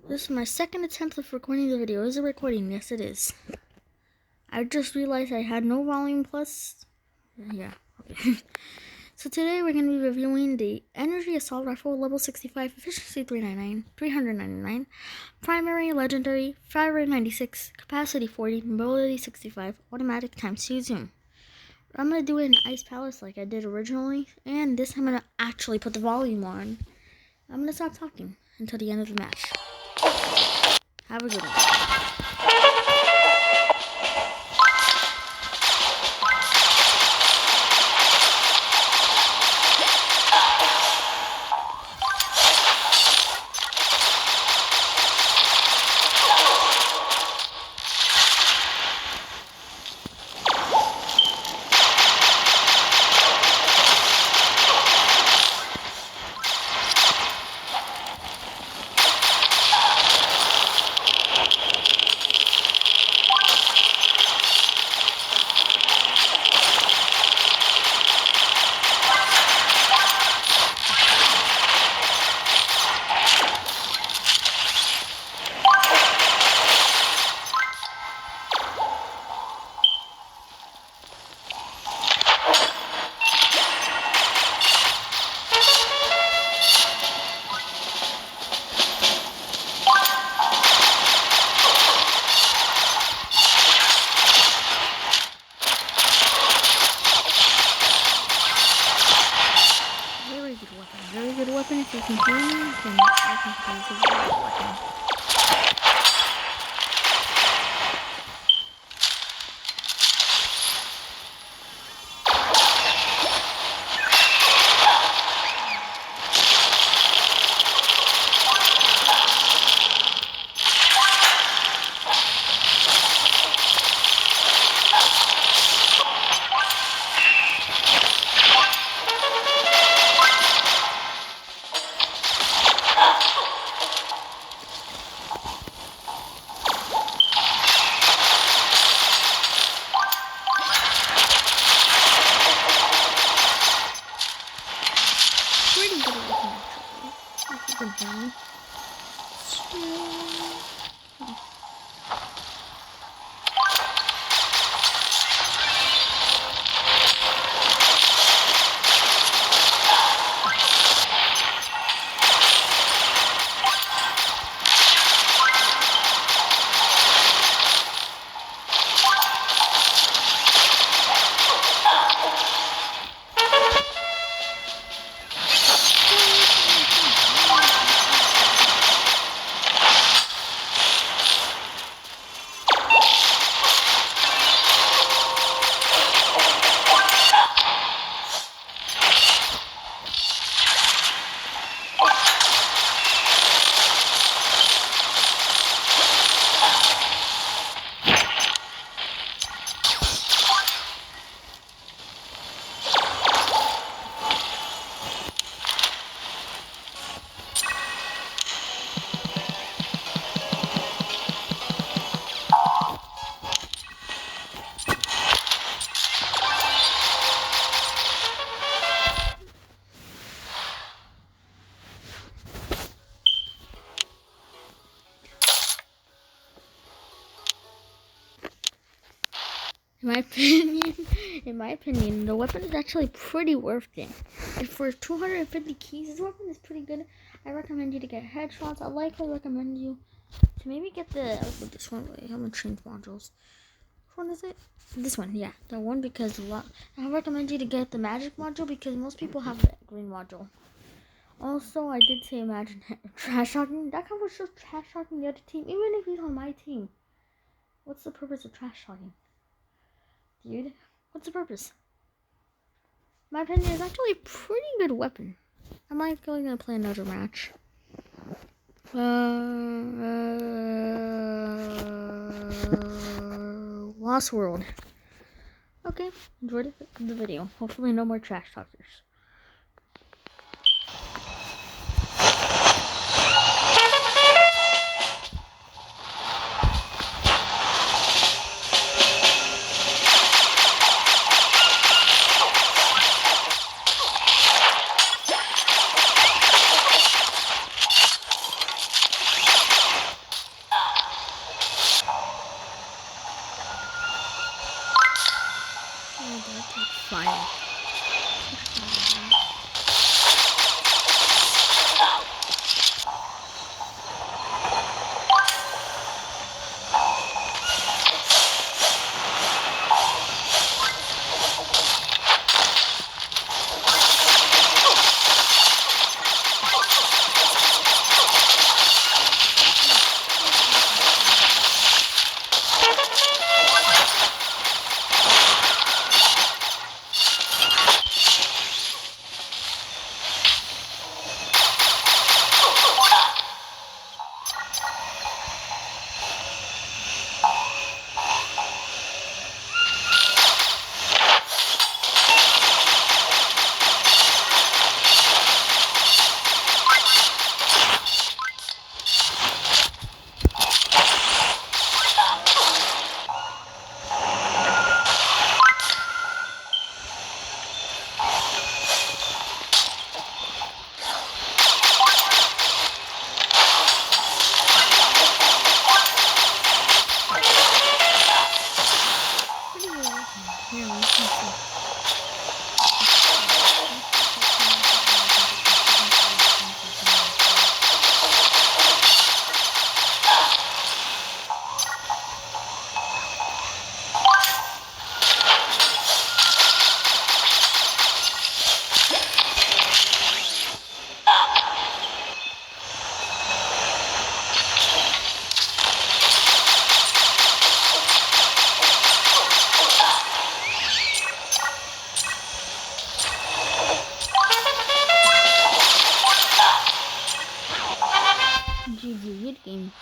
This is my second attempt of recording the video. Is it recording? Yes, it is. I just realized I had no volume plus. Yeah. Okay. So today we're going to be reviewing the Energy Assault Rifle Level 65, Efficiency 399, Primary, Legendary, Fire Rate 96, Capacity 40, Mobility 65, Automatic ×2 Zoom. I'm going to do it in Ice Palace like I did originally, and this time I'm going to actually put the volume on. I'm going to stop talking until the end of the match. Have a good one. Very good weapon. If you can hear me, then I think it's a very good weapon. In my opinion, the weapon is actually pretty worth it. And for 250 keys, this weapon is pretty good. I recommend you to get headshots. I likely recommend you to maybe get this one. Wait, how much change modules? Which one is it? This one, yeah, that one, because I recommend you to get the magic module because most people have the green module. Also, I did say imagine trash talking. That kind of just trash talking the other team, even if he's on my team. What's the purpose of trash talking? Dude, what's the purpose? My opinion is actually a pretty good weapon. I'm likely gonna play another match. Lost World. Okay, enjoyed the video. Hopefully no more trash talkers. GG, good game.